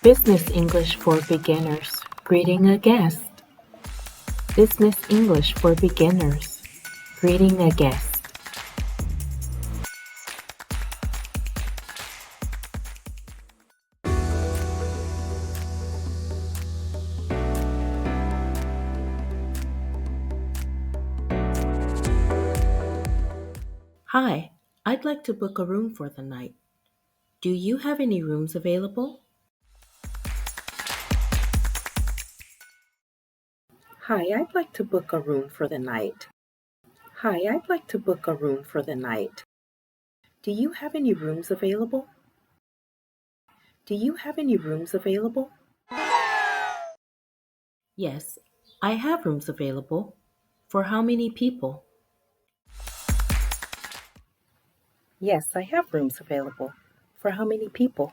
Business English for Beginners. Greeting a guest. Business English for Beginners. Greeting a guest. Hi, I'd like to book a room for the night. Do you have any rooms available? Hi, I'd like to book a room for the night. Hi, I'd like to book a room for the night. Do you have any rooms available? Do you have any rooms available? Yes, I have rooms available. For how many people? Yes, I have rooms available. For how many people?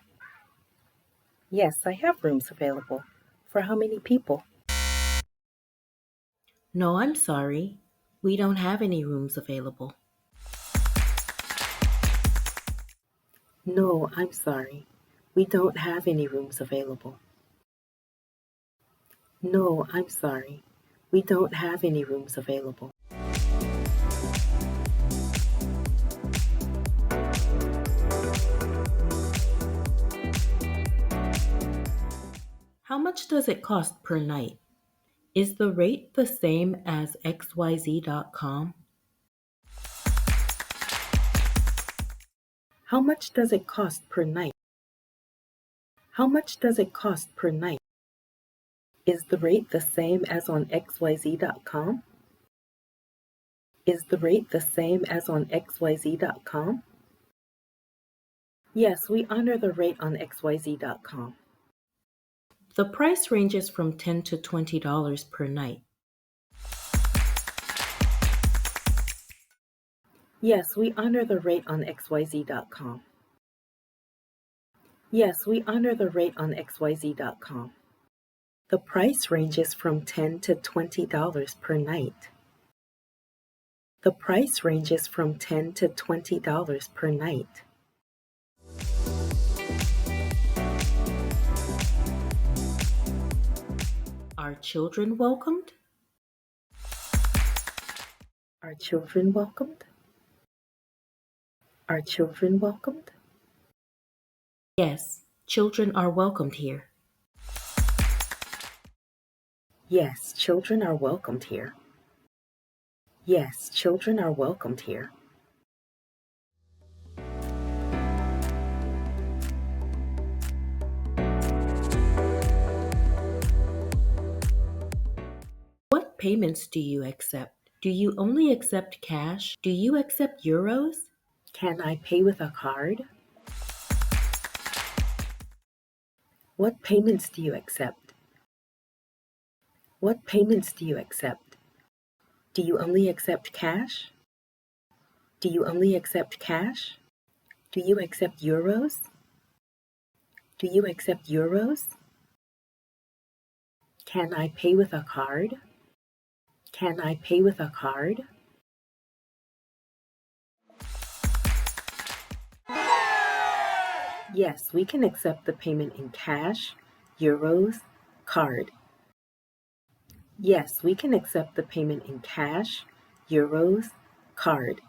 Yes, I have rooms available. For how many people? No, I'm sorry. We don't have any rooms available. No, I'm sorry. We don't have any rooms available. No, I'm sorry. We don't have any rooms available. How much does it cost per night? Is the rate the same as xyz.com? How much does it cost per night? How much does it cost per night? Is the rate the same as on xyz.com? Is the rate the same as on xyz.com? Yes, we honor the rate on xyz.com. The price ranges from $10 to $20 per night. Yes, we honor the rate on xyz.com. Yes, we honor the rate on xyz.com. The price ranges from $10 to $20 per night. The price ranges from $10 to $20 per night. Are children welcomed? Are children welcomed? Are children welcomed? Yes, children are welcomed here. Yes, children are welcomed here. Yes, children are welcomed here. What payments do you accept? Do you only accept cash? Do you accept euros? Can I pay with a card? What payments do you accept? What payments do you accept? Do you only accept cash? Do you only accept cash? Do you accept euros? Do you accept euros? Can I pay with a card? Can I pay with a card? Yes, we can accept the payment in cash, euros, card. Yes, we can accept the payment in cash, euros, card.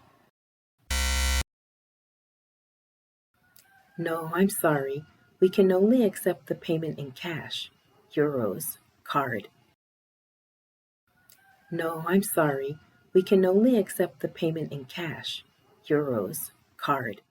No, I'm sorry. We can only accept the payment in cash, euros, card. No, I'm sorry. We can only accept the payment in cash, euros, card.